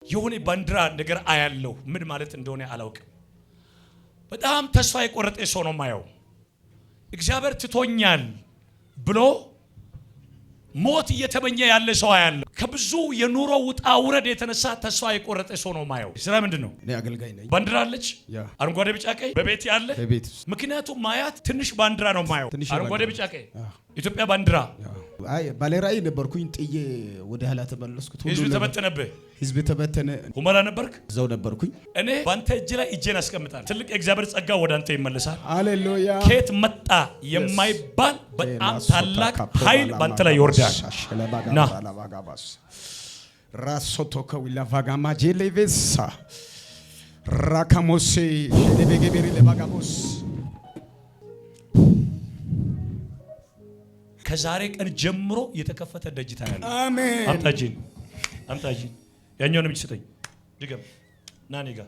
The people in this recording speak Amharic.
የሆነ ባንዲራ ነገር አያለው ምን ማለት እንደሆነ አላውቅም። በጣም ተስፋ የቆረጠ ሰው ነው ማየው። እግዚአብሔር ትቶኛል ብሎ ሞት እየተመኘ ያለ ሰው አያለው። ከብዙ የኑሮ ውጣ ውረድ የተነሳ ተስፋ የቆረጠ ሰው ነው ማየው። ስራ ምንድነው? እኔ አገልጋይ ነኝ። ባንዲራ አለች አረንጓዴ ቢጫ ቀይ በቤት ያለ በቤት ምክንያቱም ማያት ትንሽ ባንዲራ ነው ማየው። አረንጓዴ ቢጫ ቀይ ኢትዮጵያ ባንዲራ። አይ ባለራይ ነበርኩኝ ጥዬ ወደ ኋላ ተመለስኩት። ህዝብ ተበተነብህ። ህዝብ ተበተነ። ሁመራ ነበርክ? እዛው ነበርኩኝ። እኔ ባንተ እጅ ላይ እጄን አስቀምጣለሁ። ትልቅ የእግዚአብሔር ጸጋ ወደ አንተ ይመለሳል። ሃሌሉያ። ከየት መጣ የማይባል በጣም ታላቅ ኃይል ባንተ ላይ ይወርዳል። ና ራሶቶከ ዊላቫጋማ ጄሌቬሳ ራካሞሴ ሼሌቤጌቤሪ ለባጋቦስ ከዛሬ ቀን ጀምሮ የተከፈተ ደጅ ታያለህ። አሜን። አምጣጂን ያኛውንም ይስጠኝ። ድገም ና እኔ ጋር